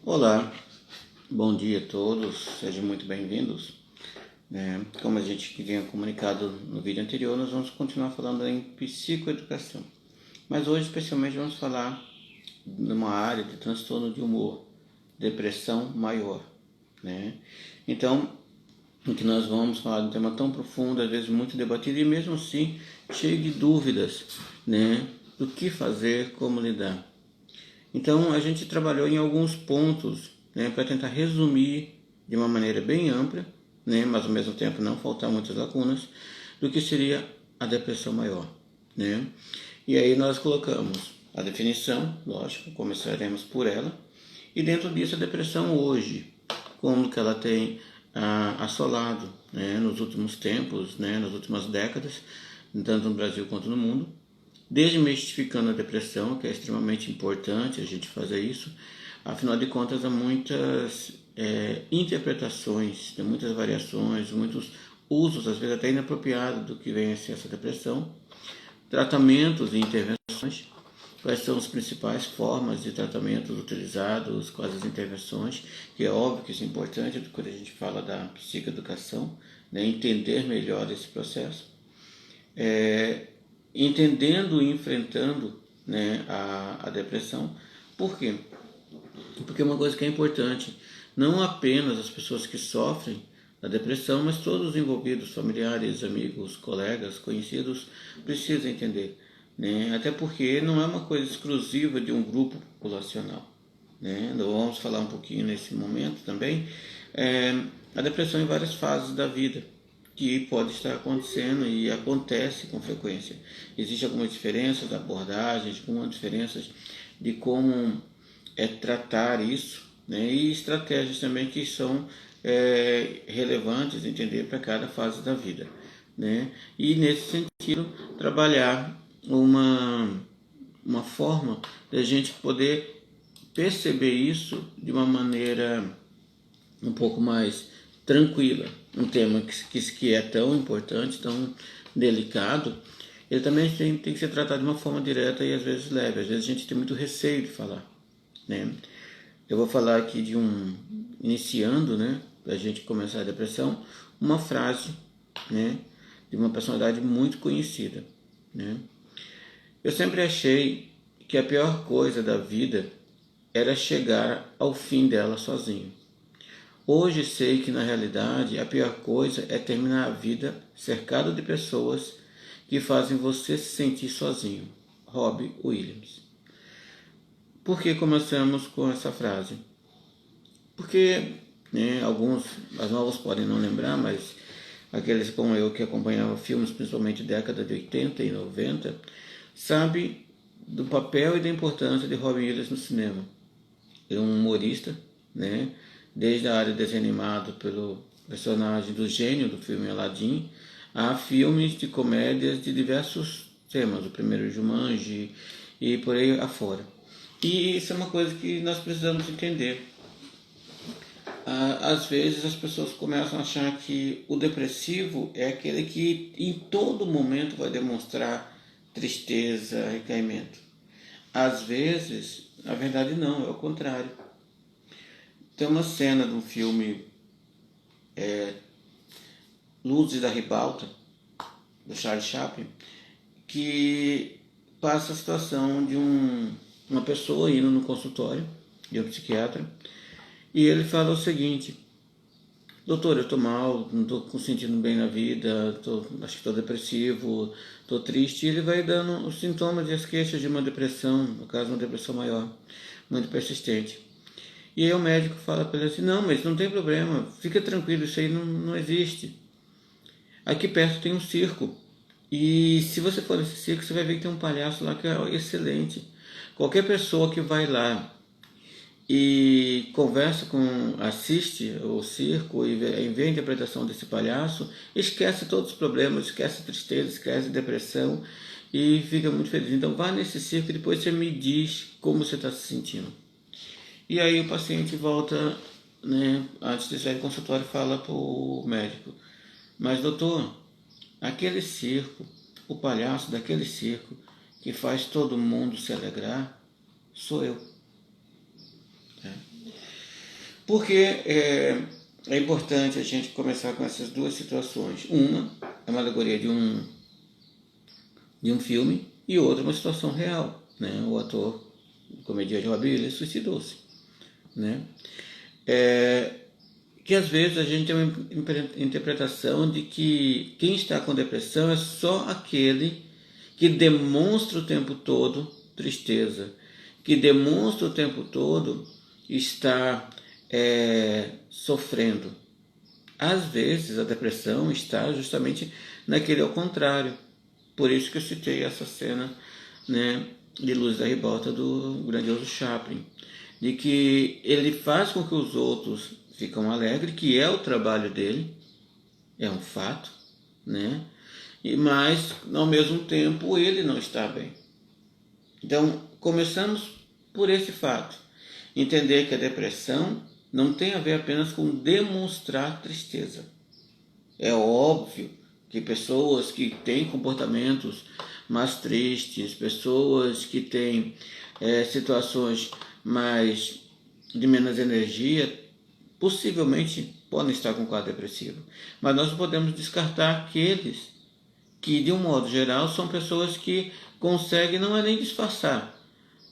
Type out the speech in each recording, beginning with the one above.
Olá, bom dia a todos, sejam muito bem-vindos. Como a gente tinha comunicado no vídeo anterior, nós vamos continuar falando em psicoeducação. Mas hoje, especialmente, vamos falar de uma área de transtorno de humor, depressão maior. Então, em que nós vamos falar de um tema tão profundo, às vezes muito debatido e mesmo assim cheio de dúvidas, do que fazer, como lidar. Então, a gente trabalhou em alguns pontos, para tentar resumir de uma maneira bem ampla, mas ao mesmo tempo não faltar muitas lacunas, do que seria a depressão maior. E aí nós colocamos a definição, lógico, começaremos por ela, e dentro disso a depressão hoje, como que ela tem assolado nos últimos tempos, nas últimas décadas, tanto no Brasil quanto no mundo, desmistificando a depressão, que é extremamente importante a gente fazer isso. Afinal de contas, há muitas interpretações, tem muitas variações, muitos usos, às vezes até inapropriados, do que vem a ser essa depressão. Tratamentos e intervenções. Quais são as principais formas de tratamentos utilizados, quais as intervenções, que é óbvio que isso é importante quando a gente fala da psicoeducação, entender melhor esse processo. Entendendo e enfrentando a depressão. Por quê? Porque é uma coisa que é importante, não apenas as pessoas que sofrem da depressão, mas todos os envolvidos, familiares, amigos, colegas, conhecidos, precisam entender. Até porque não é uma coisa exclusiva de um grupo populacional. Nós vamos falar um pouquinho nesse momento também. A depressão em várias fases da vida, que pode estar acontecendo e acontece com frequência. Existem algumas diferenças de abordagens, algumas diferenças de como tratar isso, e estratégias também que são relevantes entender para cada fase da vida. E nesse sentido, trabalhar uma forma de a gente poder perceber isso de uma maneira um pouco mais tranquila. Um tema que é tão importante, tão delicado, ele também tem que ser tratado de uma forma direta e às vezes leve. Às vezes a gente tem muito receio de falar. Eu vou falar aqui de iniciando, para a gente começar a depressão, uma frase, de uma personalidade muito conhecida. Eu sempre achei que a pior coisa da vida era chegar ao fim dela sozinho. Hoje sei que na realidade a pior coisa é terminar a vida cercado de pessoas que fazem você se sentir sozinho. Robbie Williams. Por que começamos com essa frase? Porque alguns mais novos podem não lembrar, mas aqueles como eu que acompanhavam filmes, principalmente década de 80 e 90, sabe do papel e da importância de Robin Williams no cinema. Ele é um humorista, desde a área de desenho animado pelo personagem do gênio do filme Aladdin, a filmes de comédias de diversos temas, o primeiro Jumanji e por aí afora. E isso é uma coisa que nós precisamos entender. Às vezes as pessoas começam a achar que o depressivo é aquele que em todo momento vai demonstrar tristeza, recaimento. Às vezes, na verdade não, é o contrário. Tem uma cena de um filme Luzes da Ribalta, do Charlie Chaplin, que passa a situação de uma pessoa indo no consultório de um psiquiatra e ele fala o seguinte: doutor, eu estou mal, não estou sentindo bem na vida, acho que estou depressivo, estou triste. E ele vai dando os sintomas e as queixas de uma depressão, no caso uma depressão maior, muito persistente. E aí o médico fala para ele assim: não, mas não tem problema, fica tranquilo, isso aí não existe. Aqui perto tem um circo, e se você for nesse circo, você vai ver que tem um palhaço lá que é excelente. Qualquer pessoa que vai lá e conversa assiste o circo e vê a interpretação desse palhaço, esquece todos os problemas, esquece a tristeza, esquece a depressão e fica muito feliz. Então vá nesse circo e depois você me diz como você está se sentindo. E aí o paciente volta, antes de sair do consultório, fala para o médico: mas doutor, aquele circo, o palhaço daquele circo que faz todo mundo se alegrar, sou eu. Porque é importante a gente começar com essas duas situações. Uma é uma alegoria de um filme e outra uma situação real. Né? O ator, o comediante Robin Williams, suicidou-se. Né? Que às vezes a gente tem uma interpretação de que quem está com depressão é só aquele que demonstra o tempo todo tristeza, que demonstra o tempo todo estar sofrendo. Às vezes a depressão está justamente naquele ao contrário. Por isso que eu citei essa cena, né, de Luz da Ribalta do grandioso Chaplin, de que ele faz com que os outros ficam alegres, que é o trabalho dele, é um fato, né? Mas ao mesmo tempo ele não está bem. Então começamos por esse fato, entender que a depressão não tem a ver apenas com demonstrar tristeza. É óbvio que pessoas que têm comportamentos mais tristes, pessoas que têm situações mais de menos energia, possivelmente podem estar com quadro depressivo. Mas nós não podemos descartar aqueles que, de um modo geral, são pessoas que conseguem, não é nem disfarçar,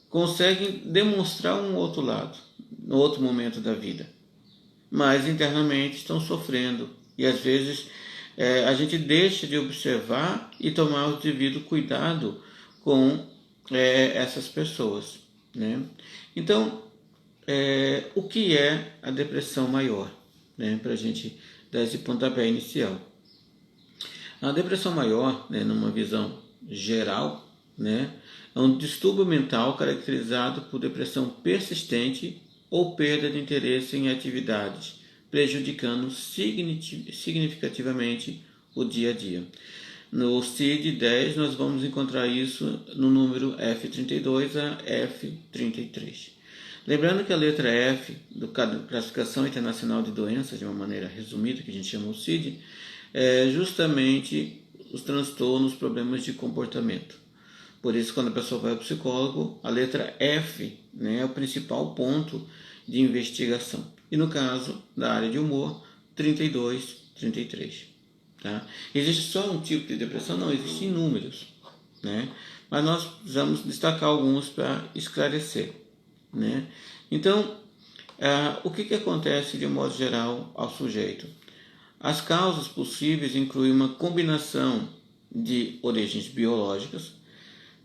conseguem demonstrar um outro lado, no outro momento da vida, mas internamente estão sofrendo. E às vezes a gente deixa de observar e tomar o devido cuidado com essas pessoas. Né? Então, o que é a depressão maior? Né? Para a gente dar esse pontapé inicial. A depressão maior, né, numa visão geral, né, é um distúrbio mental caracterizado por depressão persistente ou perda de interesse em atividades, prejudicando significativamente o dia a dia. No CID-10 nós vamos encontrar isso no número F32 a F33. Lembrando que a letra F, do Classificação Internacional de Doenças, de uma maneira resumida, que a gente chama o CID, é justamente os transtornos, problemas de comportamento. Por isso, quando a pessoa vai ao psicólogo, a letra F, né, é o principal ponto de investigação. E no caso da área de humor, 32, 33. Tá? Existe só um tipo de depressão? Não, existem inúmeros. Né? Mas nós precisamos destacar alguns para esclarecer. Né? Então, o que acontece de um modo geral ao sujeito? As causas possíveis incluem uma combinação de origens biológicas,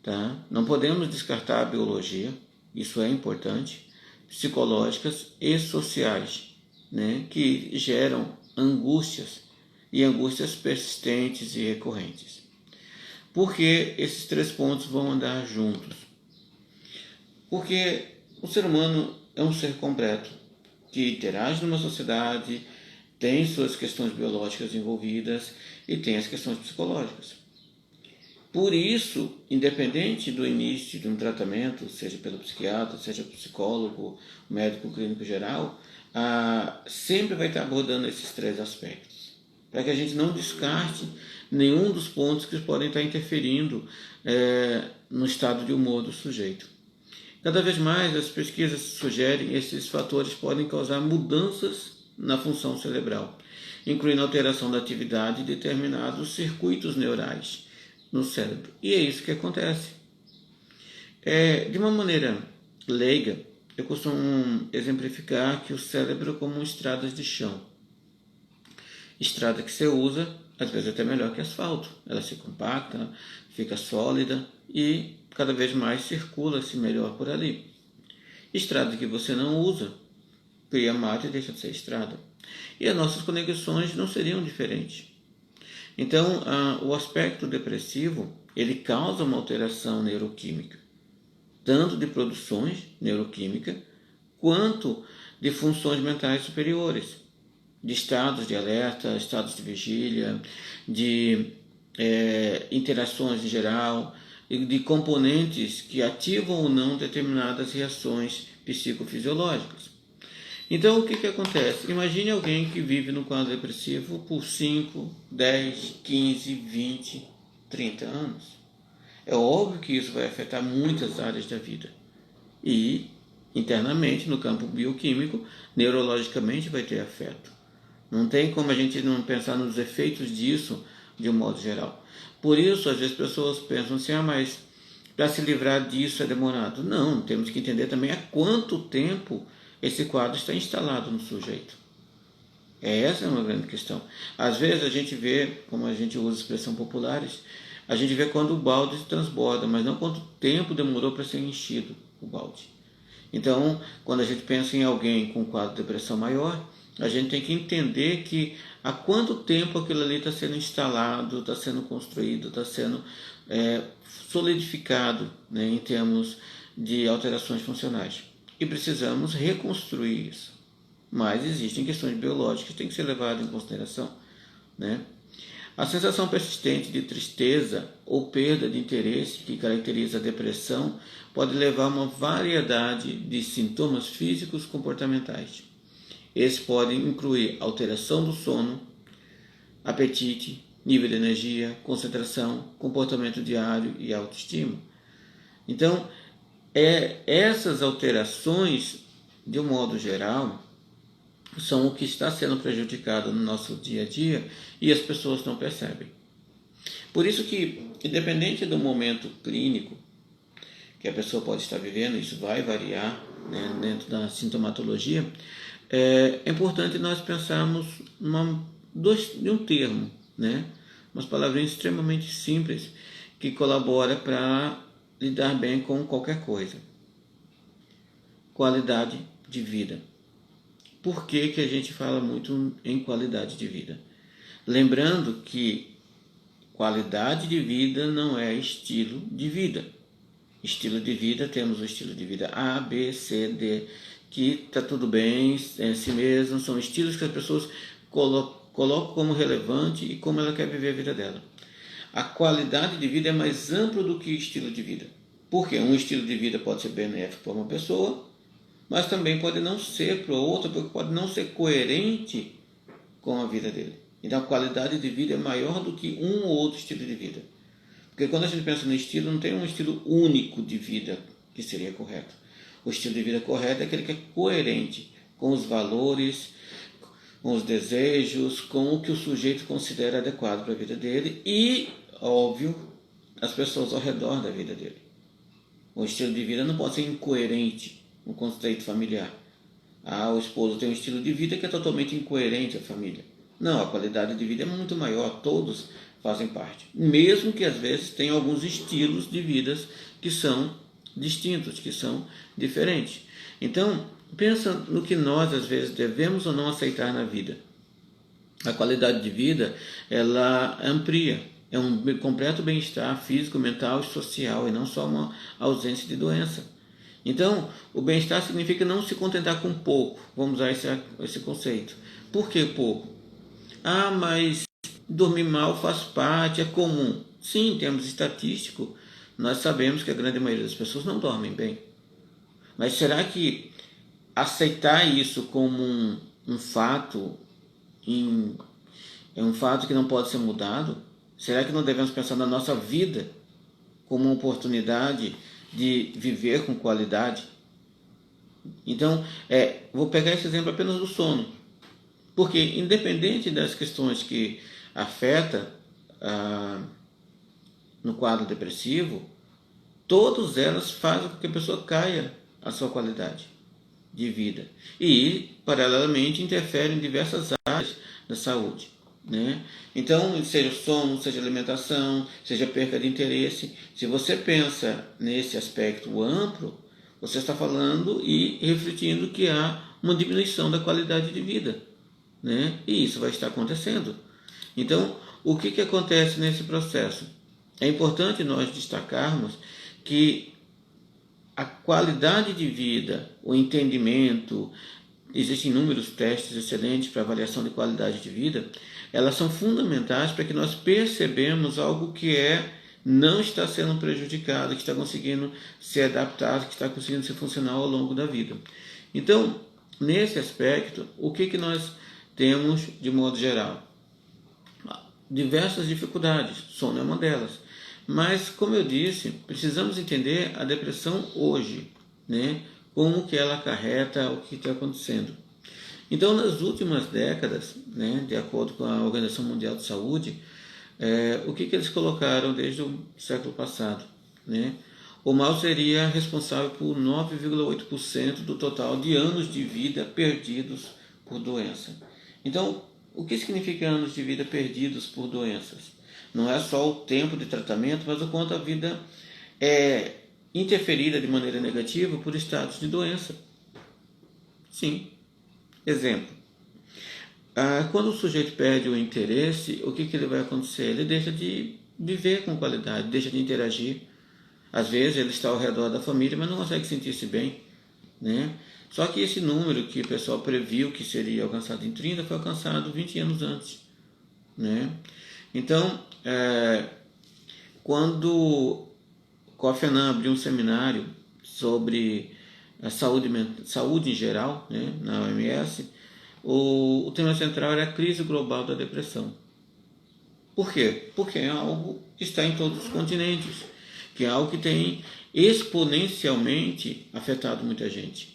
tá? Não podemos descartar a biologia, isso é importante, psicológicas e sociais, né? Que geram angústias e angústias persistentes e recorrentes. Por que esses três pontos vão andar juntos? Porque o ser humano é um ser completo, que interage numa sociedade, tem suas questões biológicas envolvidas e tem as questões psicológicas. Por isso, independente do início de um tratamento, seja pelo psiquiatra, seja psicólogo, médico clínico geral, sempre vai estar abordando esses três aspectos, para que a gente não descarte nenhum dos pontos que podem estar interferindo no estado de humor do sujeito. Cada vez mais as pesquisas sugerem que esses fatores podem causar mudanças na função cerebral, incluindo alteração da atividade de determinados circuitos neurais no cérebro. E é isso que acontece. De uma maneira leiga, eu costumo exemplificar que o cérebro é como estradas de chão. Estrada que você usa, às vezes até melhor que asfalto. Ela se compacta, fica sólida e cada vez mais circula-se melhor por ali. Estrada que você não usa, cria mato e deixa de ser estrada. E as nossas conexões não seriam diferentes. Então, o aspecto depressivo, ele causa uma alteração neuroquímica, tanto de produções neuroquímicas, quanto de funções mentais superiores, de estados de alerta, estados de vigília, de interações em geral, de componentes que ativam ou não determinadas reações psicofisiológicas. Então, o que acontece? Imagine alguém que vive no quadro depressivo por 5, 10, 15, 20, 30 anos. É óbvio que isso vai afetar muitas áreas da vida. E internamente, no campo bioquímico, neurologicamente vai ter afeto. Não tem como a gente não pensar nos efeitos disso de um modo geral. Por isso, às vezes, as pessoas pensam assim, mas para se livrar disso é demorado. Não, temos que entender também há quanto tempo esse quadro está instalado no sujeito. Essa é uma grande questão. Às vezes a gente vê, como a gente usa expressão populares, a gente vê quando o balde se transborda, mas não quanto tempo demorou para ser enchido o balde. Então, quando a gente pensa em alguém com quadro de depressão maior, a gente tem que entender que há quanto tempo aquilo ali está sendo instalado, está sendo construído, está sendo solidificado, né, em termos de alterações funcionais. E precisamos reconstruir isso. Mas existem questões biológicas que têm que ser levadas em consideração, né? A sensação persistente de tristeza ou perda de interesse que caracteriza a depressão pode levar a uma variedade de sintomas físicos comportamentais. Esses podem incluir alteração do sono, apetite, nível de energia, concentração, comportamento diário e autoestima. Então, essas alterações, de um modo geral, são o que está sendo prejudicado no nosso dia a dia e as pessoas não percebem. Por isso que, independente do momento clínico que a pessoa pode estar vivendo, isso vai variar, né, dentro da sintomatologia, é importante nós pensarmos de um termo, né, umas palavrinhas extremamente simples que colabora para lidar bem com qualquer coisa. Qualidade de vida. Por que a gente fala muito em qualidade de vida? Lembrando que qualidade de vida não é estilo de vida. Estilo de vida, temos o estilo de vida A, B, C, D, que está tudo bem, é si mesmo, são estilos que as pessoas colocam como relevante e como ela quer viver a vida dela. A qualidade de vida é mais amplo do que estilo de vida. Porque um estilo de vida pode ser benéfico para uma pessoa, mas também pode não ser para o outro, porque pode não ser coerente com a vida dele. Então a qualidade de vida é maior do que um ou outro estilo de vida. Porque quando a gente pensa no estilo, não tem um estilo único de vida que seria correto. O estilo de vida correto é aquele que é coerente com os valores, com os desejos, com o que o sujeito considera adequado para a vida dele e, óbvio, as pessoas ao redor da vida dele. O estilo de vida não pode ser incoerente no conceito familiar. O esposo tem um estilo de vida que é totalmente incoerente à família. Não, a qualidade de vida é muito maior, todos fazem parte. Mesmo que às vezes tenham alguns estilos de vidas que são distintos, que são diferentes. Então, pensa no que nós às vezes devemos ou não aceitar na vida. A qualidade de vida, ela amplia. É um completo bem-estar físico, mental e social, e não só uma ausência de doença. Então, o bem-estar significa não se contentar com pouco. Vamos usar esse conceito. Por que pouco? Mas dormir mal faz parte, é comum. Sim, em termos estatísticos, nós sabemos que a grande maioria das pessoas não dormem bem. Mas será que aceitar isso como um fato, é um fato que não pode ser mudado? Será que não devemos pensar na nossa vida como uma oportunidade de viver com qualidade? Então, vou pegar esse exemplo apenas do sono. Porque, independente das questões que afetam no quadro depressivo, todas elas fazem com que a pessoa caia a sua qualidade de vida. E, paralelamente, interferem em diversas áreas da saúde, né? Então, seja sono, seja alimentação, seja perca de interesse, se você pensa nesse aspecto amplo, você está falando e refletindo que há uma diminuição da qualidade de vida, né? E isso vai estar acontecendo. Então, o que acontece nesse processo? É importante nós destacarmos que a qualidade de vida, o entendimento, existem inúmeros testes excelentes para avaliação de qualidade de vida, elas são fundamentais para que nós percebamos algo que não está sendo prejudicado, que está conseguindo ser adaptado, que está conseguindo ser funcional ao longo da vida. Então, nesse aspecto, o que nós temos de modo geral? Diversas dificuldades, sono é uma delas. Mas, como eu disse, precisamos entender a depressão hoje, né? como que ela acarreta o que está acontecendo. Então, nas últimas décadas, né, de acordo com a Organização Mundial de Saúde, o que eles colocaram desde o século passado? Né? O mal seria responsável por 9,8% do total de anos de vida perdidos por doença. Então, o que significa anos de vida perdidos por doenças? Não é só o tempo de tratamento, mas o quanto a vida é interferida de maneira negativa por estados de doença. Sim. Exemplo. Quando o sujeito perde o interesse, o que ele vai acontecer? Ele deixa de viver com qualidade, deixa de interagir. Às vezes ele está ao redor da família, mas não consegue sentir-se bem. Né? Só que esse número que o pessoal previu que seria alcançado em 30 foi alcançado 20 anos antes. Né? Então, quando Kofi Annan abriu um seminário sobre a saúde em geral, né, na OMS, o tema central era a crise global da depressão. Por quê? Porque é algo que está em todos os continentes, que é algo que tem exponencialmente afetado muita gente.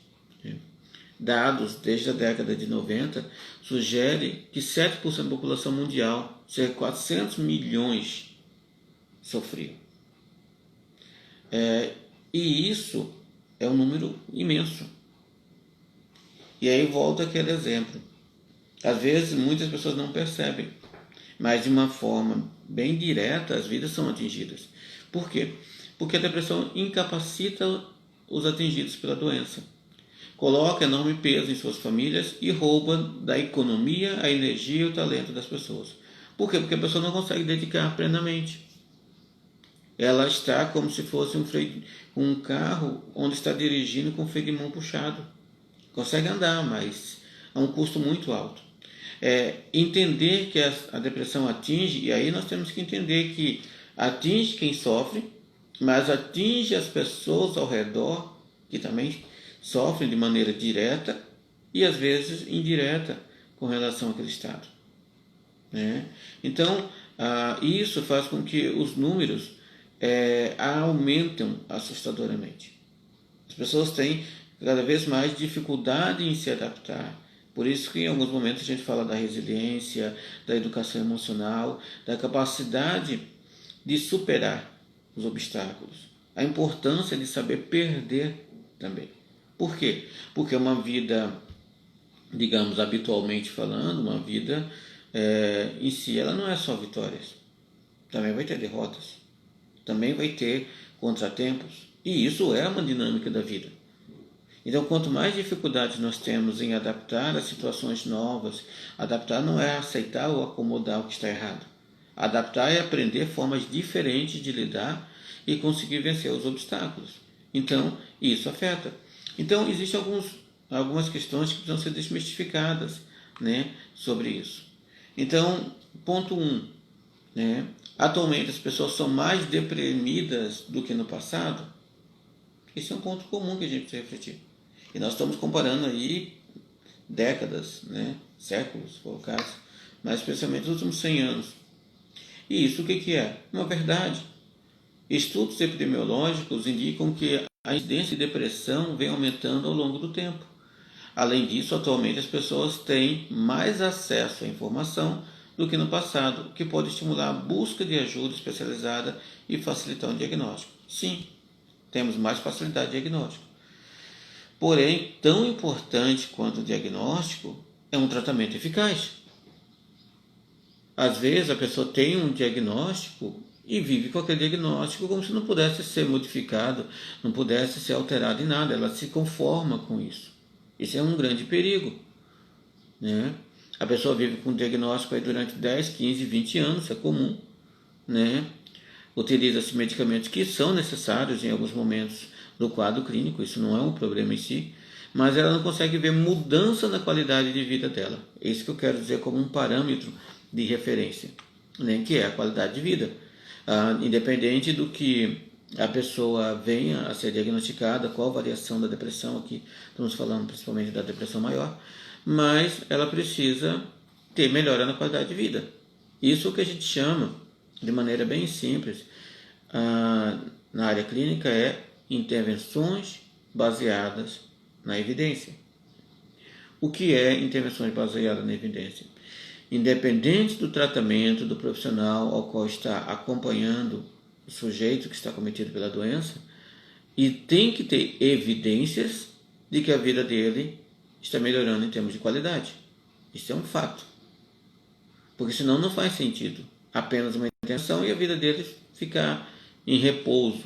Dados desde a década de 90 sugerem que 7% da população mundial, cerca de 400 milhões, sofriam. E isso é um número imenso. E aí volta aquele exemplo. Às vezes muitas pessoas não percebem, mas de uma forma bem direta as vidas são atingidas. Por quê? Porque a depressão incapacita os atingidos pela doença, coloca enorme peso em suas famílias e rouba da economia, a energia e o talento das pessoas. Por quê? Porque a pessoa não consegue dedicar plenamente. Ela está como se fosse um carro onde está dirigindo com o freio de mão puxado. Consegue andar, mas a um custo muito alto. Entender que a depressão atinge, e aí nós temos que entender que atinge quem sofre, mas atinge as pessoas ao redor, que também sofrem de maneira direta e às vezes indireta com relação àquele estado. Né? Então, isso faz com que os números aumentem assustadoramente. As pessoas têm cada vez mais dificuldade em se adaptar. Por isso que em alguns momentos a gente fala da resiliência, da educação emocional, da capacidade de superar os obstáculos. A importância de saber perder também. Por quê? Porque uma vida, digamos, habitualmente falando, uma vida em si, ela não é só vitórias. Também vai ter derrotas. Também vai ter contratempos. E isso é uma dinâmica da vida. Então, quanto mais dificuldades nós temos em adaptar a situações novas, adaptar não é aceitar ou acomodar o que está errado. Adaptar é aprender formas diferentes de lidar e conseguir vencer os obstáculos. Então, isso afeta. Então, existem algumas questões que precisam ser desmistificadas, né, sobre isso. Então, ponto 1. Né, atualmente as pessoas são mais deprimidas do que no passado. Esse é um ponto comum que a gente precisa refletir. E nós estamos comparando aí décadas, né, séculos, se for o caso, mas especialmente os últimos 100 anos. E isso o que é? Uma verdade. Estudos epidemiológicos indicam que a incidência de depressão vem aumentando ao longo do tempo. Além disso, atualmente as pessoas têm mais acesso à informação do que no passado, o que pode estimular a busca de ajuda especializada e facilitar o diagnóstico. Sim, temos mais facilidade de diagnóstico. Porém, tão importante quanto o diagnóstico é um tratamento eficaz. Às vezes a pessoa tem um diagnóstico e vive com aquele diagnóstico como se não pudesse ser modificado, não pudesse ser alterado em nada, ela se conforma com isso. Isso é um grande perigo. Né? A pessoa vive com um diagnóstico aí durante 10, 15, 20 anos, é comum. Né? Utiliza-se medicamentos que são necessários em alguns momentos do quadro clínico, isso não é um problema em si, mas ela não consegue ver mudança na qualidade de vida dela. É isso que eu quero dizer como um parâmetro de referência, né? Que é a qualidade de vida. Independente do que a pessoa venha a ser diagnosticada, qual a variação da depressão, aqui estamos falando principalmente da depressão maior, mas ela precisa ter melhora na qualidade de vida. Isso é o que a gente chama, de maneira bem simples, na área clínica, é intervenções baseadas na evidência. O que é intervenções baseadas na evidência? Independente do tratamento do profissional ao qual está acompanhando o sujeito que está cometido pela doença, e tem que ter evidências de que a vida dele está melhorando em termos de qualidade. Isso é um fato. Porque senão não faz sentido apenas uma intervenção e a vida dele ficar em repouso.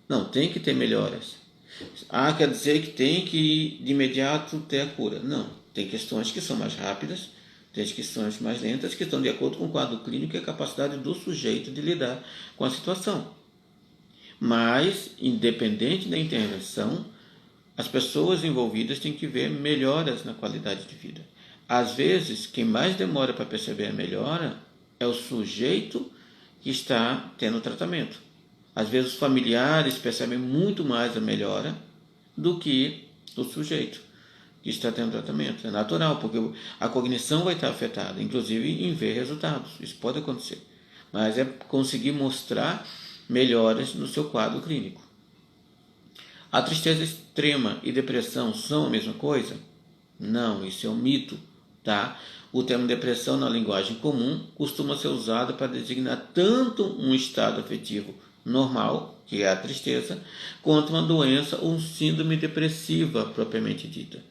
Não, tem que ter melhoras. Quer dizer que tem que de imediato ter a cura. Não, tem questões que são mais rápidas, tem questões mais lentas que estão de acordo com o quadro clínico e a capacidade do sujeito de lidar com a situação. Mas, independente da intervenção, as pessoas envolvidas têm que ver melhoras na qualidade de vida. Às vezes, quem mais demora para perceber a melhora é o sujeito que está tendo o tratamento. Às vezes, os familiares percebem muito mais a melhora do que o sujeito que está tendo tratamento. É natural, porque a cognição vai estar afetada, inclusive em ver resultados. Isso pode acontecer. Mas é conseguir mostrar melhoras no seu quadro clínico. A tristeza extrema e depressão são a mesma coisa? Não, isso é um mito, tá? O termo depressão na linguagem comum costuma ser usado para designar tanto um estado afetivo normal, que é a tristeza, quanto uma doença ou síndrome depressiva propriamente dita,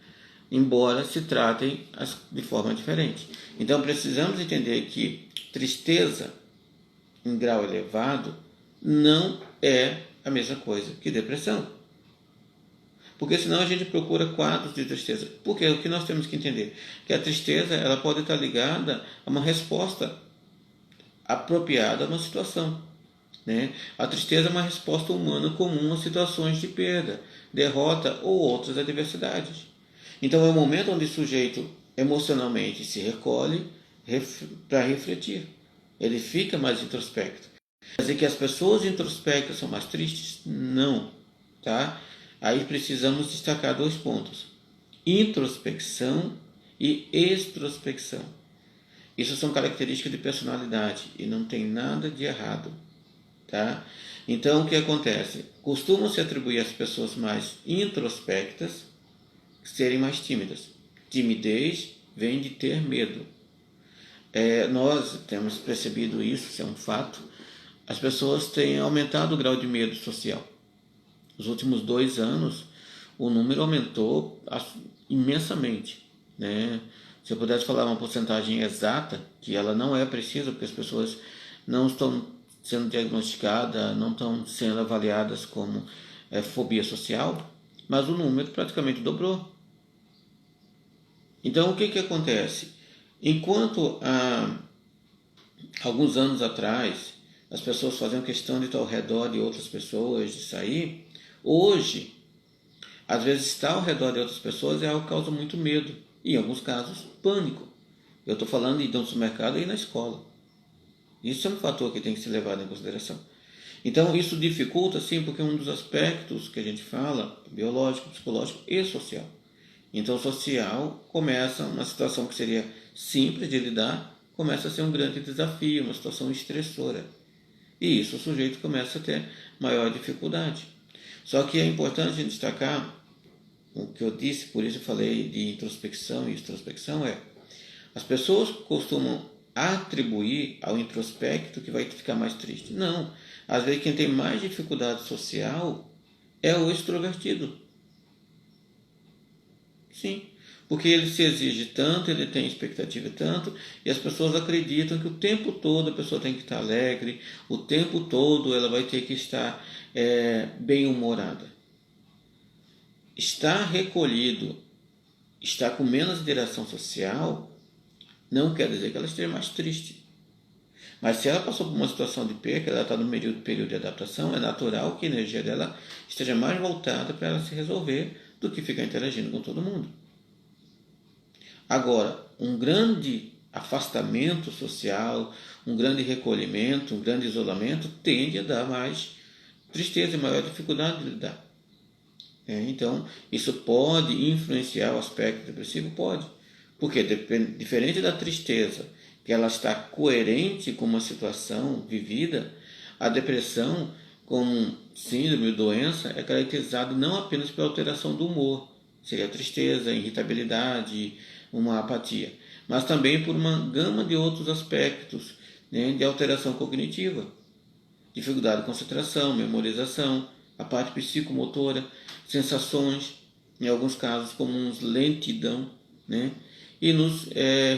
embora se tratem de forma diferente. Então precisamos entender que tristeza em grau elevado não é a mesma coisa que depressão. Porque senão a gente procura quadros de tristeza. Porque o que nós temos que entender? Que a tristeza ela pode estar ligada a uma resposta apropriada a uma situação. Né? A tristeza é uma resposta humana comum a situações de perda, derrota ou outras adversidades. Então é o momento onde o sujeito emocionalmente se recolhe para refletir. Ele fica mais introspecto. Quer dizer que as pessoas introspectas são mais tristes? Não. Tá? Aí precisamos destacar 2 pontos. Introspecção e extrospecção. Isso são características de personalidade e não tem nada de errado. Tá? Então, o que acontece? Costumam se atribuir às pessoas mais introspectas serem mais tímidas. Timidez vem de ter medo. Nós temos percebido isso, isso é um fato. As pessoas têm aumentado o grau de medo social. Nos últimos 2 anos, o número aumentou imensamente. Né? Se eu pudesse falar uma porcentagem exata, que ela não é precisa, porque as pessoas não estão sendo diagnosticadas, não estão sendo avaliadas como fobia social, mas o número praticamente dobrou. Então, o que acontece? Enquanto há alguns anos atrás as pessoas faziam questão de estar ao redor de outras pessoas, de sair, hoje, às vezes estar ao redor de outras pessoas é algo que causa muito medo, e em alguns casos, pânico. Eu estou falando de ir no supermercado e ir na escola. Isso é um fator que tem que ser levado em consideração. Então, isso dificulta, sim, porque é um dos aspectos que a gente fala, biológico, psicológico e social. Então, social começa uma situação que seria simples de lidar, começa a ser um grande desafio, uma situação estressora. E isso o sujeito começa a ter maior dificuldade. Só que é importante destacar o que eu disse, por isso eu falei de introspecção e extrospecção, as pessoas costumam atribuir ao introspecto que vai ficar mais triste. Não. Às vezes quem tem mais dificuldade social é o extrovertido. Sim. Porque ele se exige tanto, ele tem expectativa tanto, e as pessoas acreditam que o tempo todo a pessoa tem que estar alegre, o tempo todo ela vai ter que estar bem-humorada. Estar recolhido, estar com menos interação social, não quer dizer que ela esteja mais triste. Mas se ela passou por uma situação de perca, ela está no período de adaptação, é natural que a energia dela esteja mais voltada para ela se resolver do que ficar interagindo com todo mundo. Agora, um grande afastamento social, um grande recolhimento, um grande isolamento tende a dar mais tristeza e maior dificuldade de lidar. Então, isso pode influenciar o aspecto depressivo? Pode. Porque, diferente da tristeza, que ela está coerente com uma situação vivida, a depressão como síndrome ou doença é caracterizado não apenas pela alteração do humor, seria a tristeza, a irritabilidade, uma apatia, mas também por uma gama de outros aspectos, né, de alteração cognitiva, dificuldade de concentração, memorização, a parte psicomotora, sensações, em alguns casos comuns, lentidão, né, e nos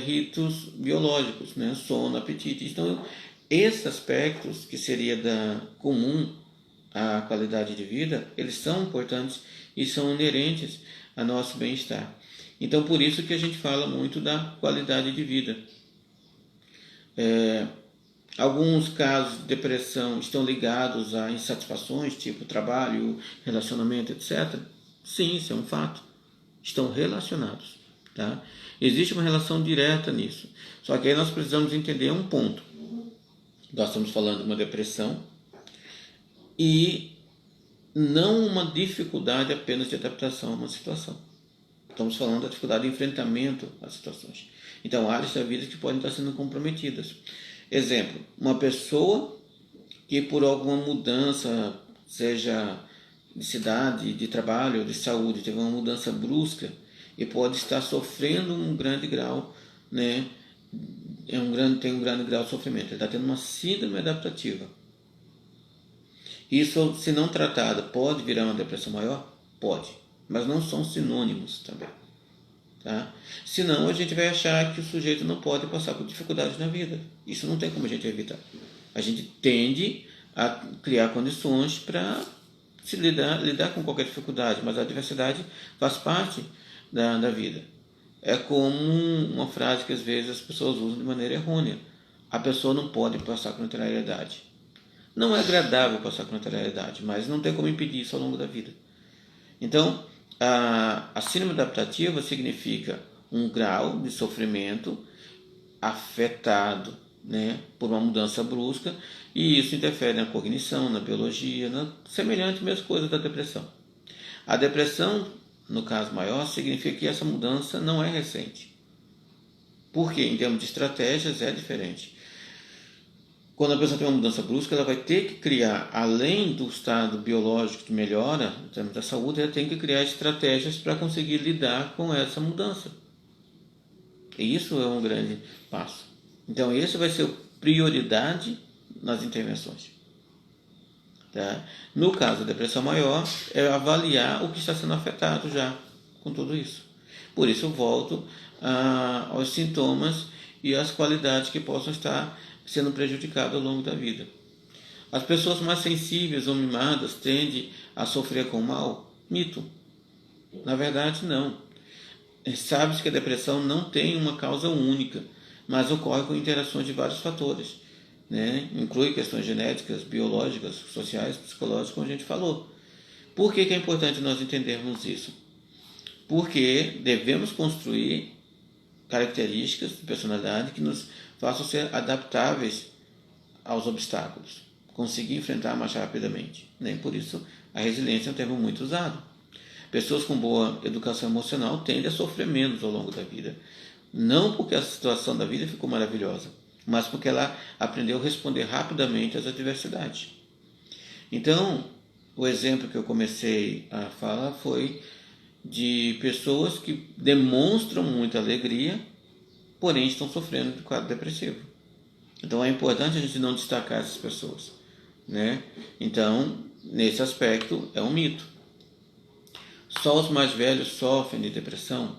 ritos biológicos, né, sono, apetite. Então, esses aspectos que seria comum à qualidade de vida, eles são importantes e são inerentes ao nosso bem-estar. Então, por isso que a gente fala muito da qualidade de vida. Alguns casos de depressão estão ligados a insatisfações, tipo trabalho, relacionamento, etc. Sim, isso é um fato. Estão relacionados. Tá? Existe uma relação direta nisso. Só que aí nós precisamos entender um ponto. Nós estamos falando de uma depressão e não uma dificuldade apenas de adaptação a uma situação. Estamos falando da dificuldade de enfrentamento às situações. Então, áreas da vida que podem estar sendo comprometidas. Exemplo, uma pessoa que por alguma mudança, seja de cidade, de trabalho, de saúde, teve uma mudança brusca e pode estar sofrendo um grande grau, né? Tem um grande grau de sofrimento. Ele está tendo uma síndrome adaptativa. Isso, se não tratada, pode virar uma depressão maior? Pode, mas não são sinônimos também. Tá? Senão a gente vai achar que o sujeito não pode passar por dificuldades na vida. Isso não tem como a gente evitar. A gente tende a criar condições para se lidar com qualquer dificuldade, mas a adversidade faz parte da vida. É como uma frase que às vezes as pessoas usam de maneira errônea. A pessoa não pode passar por contrariedade. Não é agradável passar por contrariedade, mas não tem como impedir isso ao longo da vida. Então, a síndrome adaptativa significa um grau de sofrimento afetado, né, por uma mudança brusca, e isso interfere na cognição, na biologia, semelhante às mesmas coisas da depressão. A depressão, no caso maior, significa que essa mudança não é recente. Porque, em termos de estratégias, é diferente. Quando a pessoa tem uma mudança brusca, ela vai ter que criar, além do estado biológico que melhora, em termos da saúde, ela tem que criar estratégias para conseguir lidar com essa mudança. E isso é um grande passo. Então, esse vai ser prioridade nas intervenções. Tá? No caso da depressão maior, é avaliar o que está sendo afetado já com tudo isso. Por isso, eu volto aos sintomas e às qualidades que possam estar sendo prejudicadas ao longo da vida. As pessoas mais sensíveis ou mimadas tendem a sofrer com o mal? Mito. Na verdade, não. Sabe-se que a depressão não tem uma causa única, mas ocorre com interações de vários fatores, né? Inclui questões genéticas, biológicas, sociais, psicológicas, como a gente falou. Por que é importante nós entendermos isso? Porque devemos construir características de personalidade que nos façam ser adaptáveis aos obstáculos, conseguir enfrentar mais rapidamente. Nem por isso a resiliência é um termo muito usado. Pessoas com boa educação emocional tendem a sofrer menos ao longo da vida. Não porque a situação da vida ficou maravilhosa, mas porque ela aprendeu a responder rapidamente às adversidades. Então, o exemplo que eu comecei a falar foi de pessoas que demonstram muita alegria, porém estão sofrendo de quadro depressivo. Então é importante a gente não destacar essas pessoas, né? Então, nesse aspecto, é um mito. Só os mais velhos sofrem de depressão?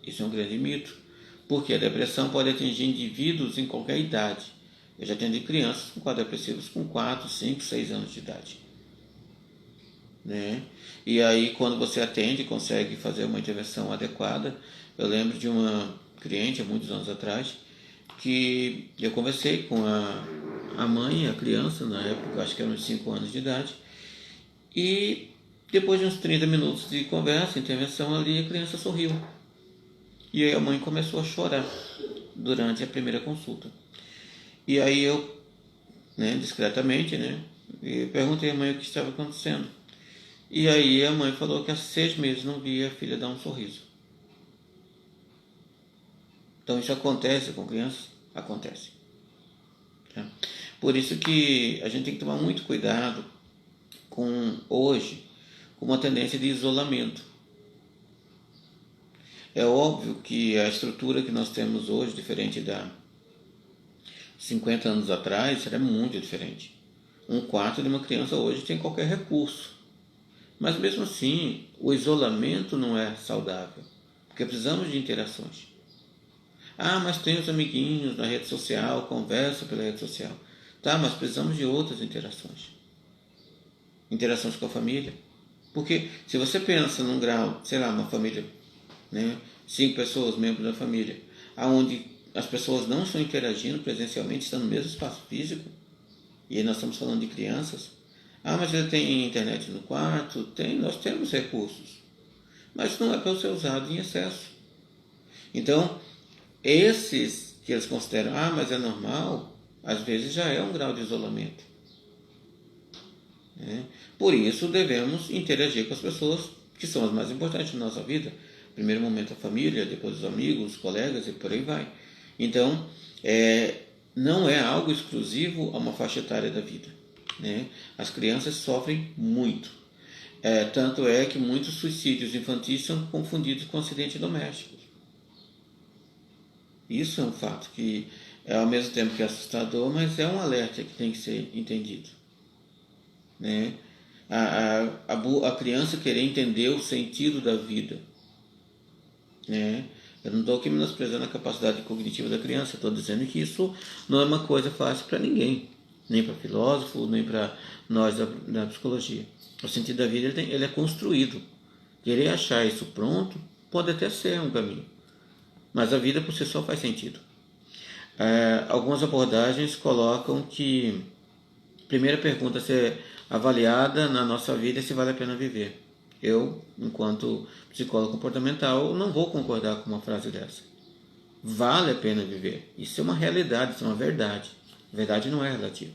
Isso é um grande mito, porque a depressão pode atingir indivíduos em qualquer idade. Eu já atendi crianças com quadros depressivos com 4, 5, 6 anos de idade. Né? E aí, quando você atende e consegue fazer uma intervenção adequada, eu lembro de uma cliente, há muitos anos atrás, que eu conversei com a mãe, a criança, na época, acho que eram uns 5 anos de idade, e depois de uns 30 minutos de conversa, intervenção ali, a criança sorriu. E aí a mãe começou a chorar durante a primeira consulta. E aí eu, discretamente, perguntei à mãe o que estava acontecendo. E aí a mãe falou que há 6 meses não via a filha dar um sorriso. Então isso acontece com crianças? Acontece. Tá? Por isso que a gente tem que tomar muito cuidado hoje com uma tendência de isolamento. É óbvio que a estrutura que nós temos hoje, diferente da 50 anos atrás, era muito diferente. Um quarto de uma criança hoje tem qualquer recurso. Mas mesmo assim, o isolamento não é saudável, porque precisamos de interações. Ah, mas tem os amiguinhos na rede social, conversa pela rede social. Tá, mas precisamos de outras interações. Interações com a família. Porque se você pensa num grau, sei lá, uma família, né, 5 pessoas, membros da família, onde as pessoas não estão interagindo presencialmente, estão no mesmo espaço físico, e aí nós estamos falando de crianças. Ah, mas ele tem internet no quarto? Tem, nós temos recursos. Mas não é para ser usado em excesso. Então, esses que eles consideram, mas é normal, às vezes já é um grau de isolamento. Por isso, devemos interagir com as pessoas que são as mais importantes na nossa vida. Primeiro momento a família, depois os amigos, os colegas e por aí vai. Então, não é algo exclusivo a uma faixa etária da vida. As crianças sofrem muito. Tanto é que muitos suicídios infantis são confundidos com acidentes domésticos. Isso é um fato que é ao mesmo tempo que é assustador, mas é um alerta que tem que ser entendido. A criança querer entender o sentido da vida. Eu não estou aqui menosprezando a capacidade cognitiva da criança, estou dizendo que isso não é uma coisa fácil para ninguém, nem para filósofo, nem para nós da psicologia. O sentido da vida ele é construído. Querer achar isso pronto pode até ser um caminho, mas a vida por si só faz sentido. Algumas abordagens colocam que a primeira pergunta a ser avaliada na nossa vida é se vale a pena viver. Eu, enquanto psicólogo comportamental, não vou concordar com uma frase dessa. Vale a pena viver. Isso é uma realidade, isso é uma verdade. A verdade não é relativa.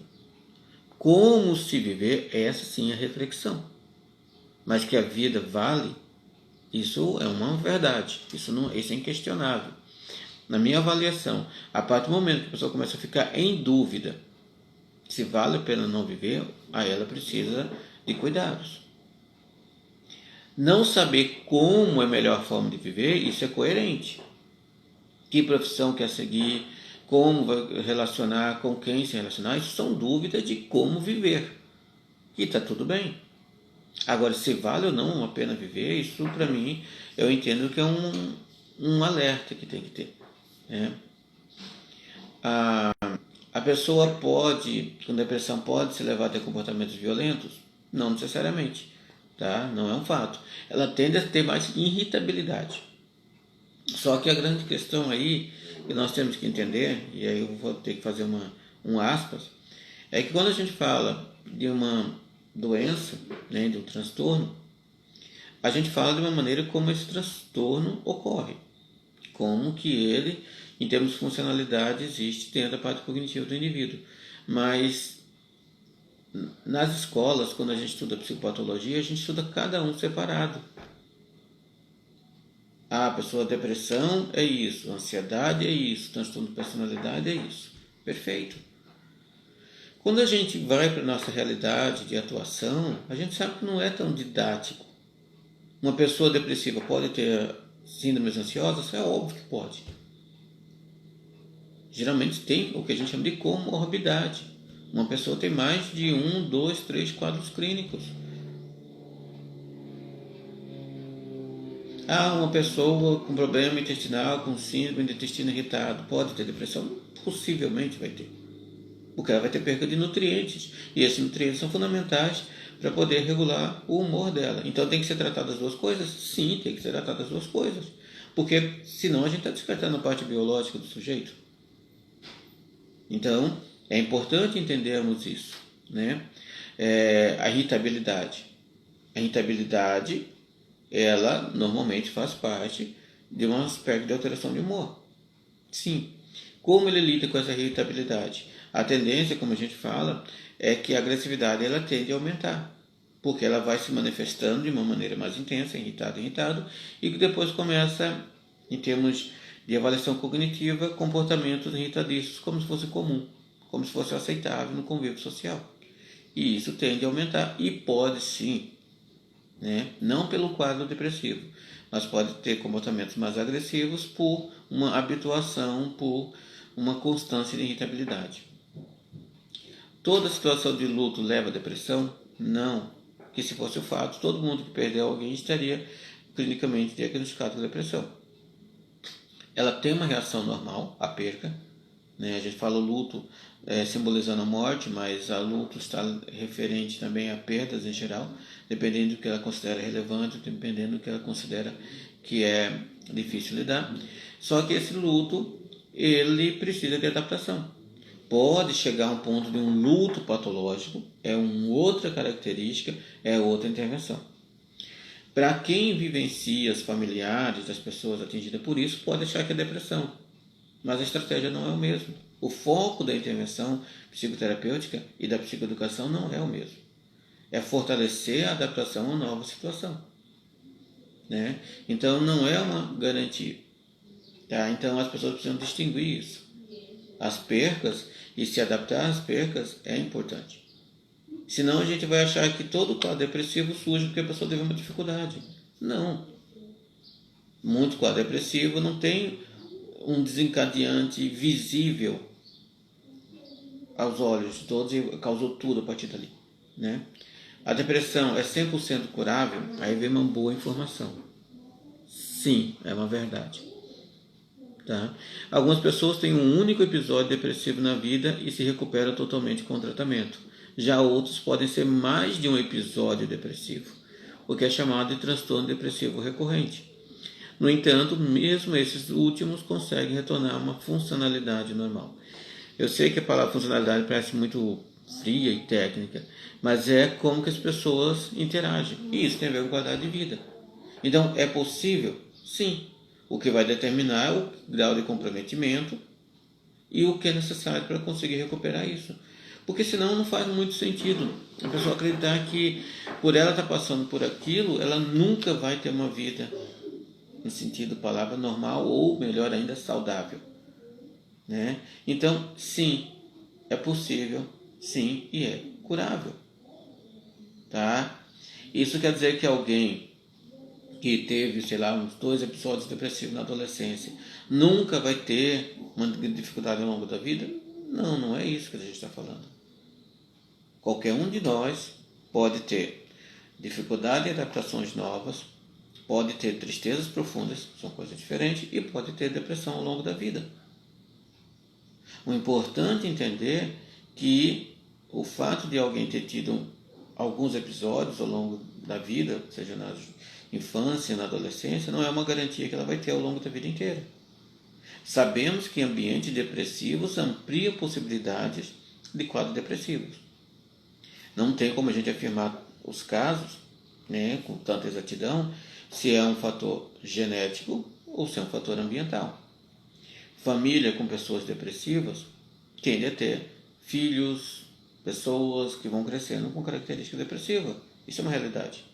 Como se viver, essa sim é a reflexão. Mas que a vida vale, isso é uma verdade. Isso é inquestionável. Na minha avaliação, a partir do momento que a pessoa começa a ficar em dúvida se vale a pena não viver, aí ela precisa de cuidados. Não saber como é a melhor forma de viver, isso é coerente. Que profissão quer seguir, como vai relacionar, com quem se relacionar, isso são dúvidas de como viver. E está tudo bem. Agora, se vale ou não a pena viver, isso para mim, eu entendo que é um alerta que tem que ter. A pessoa pode, com depressão, pode se levar a ter comportamentos violentos? Não necessariamente. Tá? Não é um fato. Ela tende a ter mais irritabilidade. Só que a grande questão aí, que nós temos que entender, e aí eu vou ter que fazer um aspas, é que quando a gente fala de uma doença, de um transtorno, a gente fala de uma maneira como esse transtorno ocorre. Como que ele, em termos de funcionalidade, existe dentro da parte cognitiva do indivíduo. Mas nas escolas, quando a gente estuda psicopatologia, a gente estuda cada um separado. A pessoa, depressão é isso, ansiedade é isso, transtorno de personalidade é isso. Perfeito. Quando a gente vai para a nossa realidade de atuação, a gente sabe que não é tão didático. Uma pessoa depressiva pode ter síndromes ansiosas? É óbvio que pode. Geralmente tem o que a gente chama de comorbidade. Uma pessoa tem mais de 1, 2, 3 quadros clínicos. Uma pessoa com problema intestinal, com síndrome de intestino irritado, pode ter depressão? Possivelmente vai ter. Porque ela vai ter perda de nutrientes. E esses nutrientes são fundamentais para poder regular o humor dela. Então tem que ser tratado as duas coisas? Sim, tem que ser tratado as duas coisas. Porque senão a gente está descartando a parte biológica do sujeito. Então, é importante entendermos isso. A irritabilidade. A irritabilidade, ela normalmente faz parte de um aspecto de alteração de humor. Sim. Como ele lida com essa irritabilidade? A tendência, como a gente fala, é que a agressividade ela tende a aumentar. Porque ela vai se manifestando de uma maneira mais intensa, irritado, e que depois começa, em termos de avaliação cognitiva, comportamentos irritadiços, como se fosse comum, como se fosse aceitável no convívio social. E isso tende a aumentar e pode sim, né? Não pelo quadro depressivo, mas pode ter comportamentos mais agressivos por uma habituação, por uma constância de irritabilidade. Toda situação de luto leva à depressão? Não. Que se fosse o fato, todo mundo que perdeu alguém estaria clinicamente diagnosticado com depressão. Ela tem uma reação normal à perca, né? A gente fala o luto simbolizando a morte, mas a luto está referente também a perdas em geral, dependendo do que ela considera relevante, dependendo do que ela considera que é difícil lidar. Só que esse luto, ele precisa de adaptação. Pode chegar a um ponto de um luto patológico, é uma outra característica, é outra intervenção. Para quem vivencia os familiares das pessoas atingidas por isso, pode achar que é depressão, mas a estratégia não é o mesmo. O foco da intervenção psicoterapêutica e da psicoeducação não é o mesmo. É fortalecer a adaptação a uma nova situação, né? Então não é uma garantia. Tá? Então as pessoas precisam distinguir isso. As percas e se adaptar às percas é importante. Senão a gente vai achar que todo quadro depressivo surge porque a pessoa teve uma dificuldade. Não. Muito quadro depressivo não tem um desencadeante visível aos olhos de todos e causou tudo a partir dali, né? A depressão é 100% curável? Aí vem uma boa informação. Sim, é uma verdade. Tá? Algumas pessoas têm um único episódio depressivo na vida e se recuperam totalmente com o tratamento. Já outros podem ser mais de um episódio depressivo, o que é chamado de transtorno depressivo recorrente. No entanto, mesmo esses últimos conseguem retornar a uma funcionalidade normal. Eu sei que a palavra funcionalidade parece muito fria e técnica, mas é como que as pessoas interagem. E isso tem a ver com qualidade de vida. Então, é possível? Sim. O que vai determinar é o grau de comprometimento e o que é necessário para conseguir recuperar isso. Porque senão não faz muito sentido a pessoa acreditar que por ela estar passando por aquilo, ela nunca vai ter uma vida, no sentido da palavra, normal ou, melhor ainda, saudável. Né? Então, sim, é possível, sim, e é curável. Tá? Isso quer dizer que alguém que teve, sei lá, uns 2 episódios depressivos na adolescência nunca vai ter uma dificuldade ao longo da vida? Não, não é isso que a gente está falando. Qualquer um de nós pode ter dificuldade em adaptações novas, pode ter tristezas profundas, são coisas diferentes, e pode ter depressão ao longo da vida. O importante é entender que o fato de alguém ter tido alguns episódios ao longo da vida, seja na infância, na adolescência, não é uma garantia que ela vai ter ao longo da vida inteira. Sabemos que ambientes depressivos ampliam possibilidades de quadros depressivos. Não tem como a gente afirmar os casos, né, com tanta exatidão, se é um fator genético ou se é um fator ambiental. Família com pessoas depressivas tende a ter filhos, pessoas que vão crescendo com característica depressiva. Isso é uma realidade.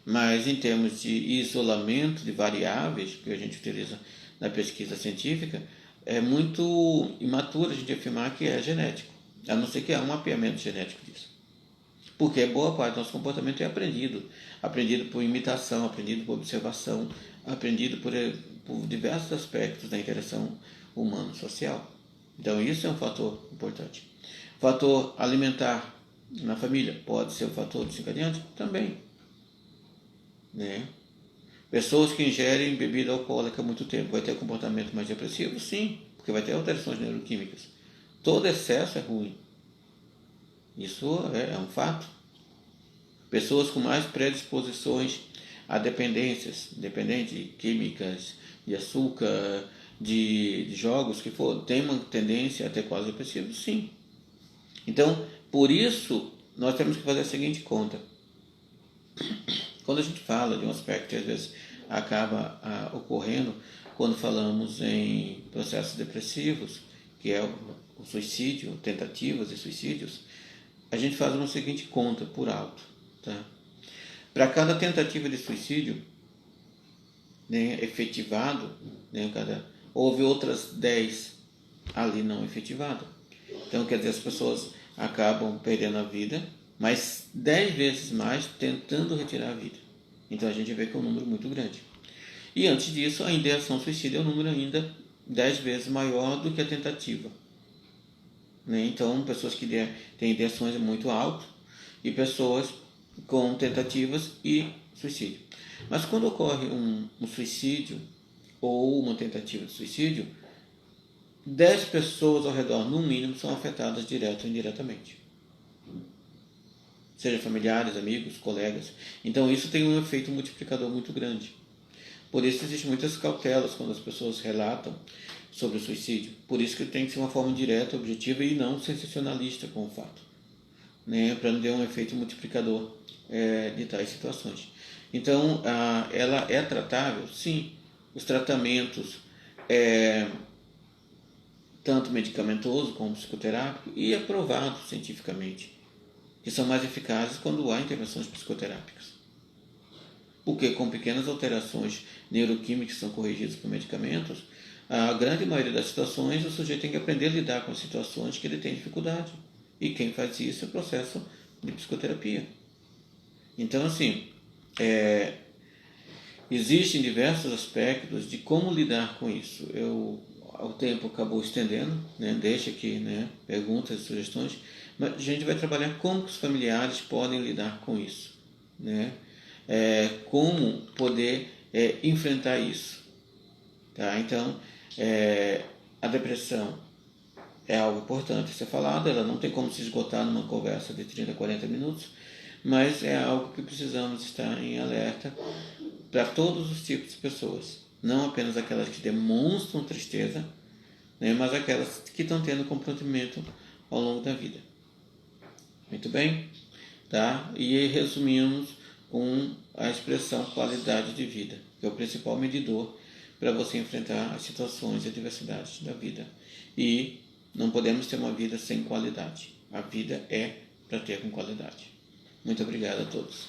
Mas em termos de isolamento de variáveis que a gente utiliza na pesquisa científica, é muito imaturo a gente afirmar que é genético, a não ser que há um mapeamento genético disso. Porque boa parte do nosso comportamento é aprendido por imitação, aprendido por observação, aprendido por diversos aspectos da interação humano-social. Então isso é um fator importante. Fator alimentar na família pode ser um fator desencadeante? Também. Né? Pessoas que ingerem bebida alcoólica há muito tempo vai ter comportamento mais depressivo? Sim, porque vai ter alterações neuroquímicas. Todo excesso é ruim. Isso é um fato. Pessoas com mais predisposições a dependências, dependentes de químicas, de açúcar, de jogos que for, tem uma tendência a ter quadros depressivos? Sim. Então, por isso, nós temos que fazer a seguinte conta. Quando a gente fala de um aspecto que às vezes acaba ocorrendo quando falamos em processos depressivos, que é o suicídio, tentativas de suicídios, a gente faz uma seguinte conta por alto. Tá? Para cada tentativa de suicídio, né, efetivado, né, houve outras 10 ali não efetivadas. Então, quer dizer, as pessoas acabam perdendo a vida mas 10 vezes mais tentando retirar a vida. Então a gente vê que é um número muito grande. E antes disso, a ideação suicida é um número ainda 10 vezes maior do que a tentativa. Né? Então, pessoas que têm ideações muito altas e pessoas com tentativas e suicídio. Mas quando ocorre um suicídio ou uma tentativa de suicídio, 10 pessoas ao redor, no mínimo, são afetadas direto ou indiretamente. Seja familiares, amigos, colegas. Então isso tem um efeito multiplicador muito grande. Por isso existem muitas cautelas quando as pessoas relatam sobre o suicídio. Por isso que tem que ser uma forma direta, objetiva e não sensacionalista com o fato. Né? Para não ter um efeito multiplicador de tais situações. Então, ela é tratável? Sim. Os tratamentos, tanto medicamentoso como psicoterápico, e aprovado cientificamente, que são mais eficazes quando há intervenções psicoterápicas. Porque com pequenas alterações neuroquímicas que são corrigidas por medicamentos, a grande maioria das situações o sujeito tem que aprender a lidar com as situações que ele tem dificuldade. E quem faz isso é o processo de psicoterapia. Então, assim, existem diversos aspectos de como lidar com isso. O tempo acabou estendendo, né? Deixa aqui, né, perguntas e sugestões, mas a gente vai trabalhar como os familiares podem lidar com isso, né? Como poder enfrentar isso. Tá? Então, a depressão é algo importante ser falado, ela não tem como se esgotar numa conversa de 30, 40 minutos, mas é algo que precisamos estar em alerta para todos os tipos de pessoas, não apenas aquelas que demonstram tristeza, né, mas aquelas que estão tendo comprometimento ao longo da vida. Muito bem? Tá? E resumimos com a expressão qualidade de vida, que é o principal medidor para você enfrentar as situações e adversidades da vida. E não podemos ter uma vida sem qualidade. A vida é para ter com qualidade. Muito obrigado a todos.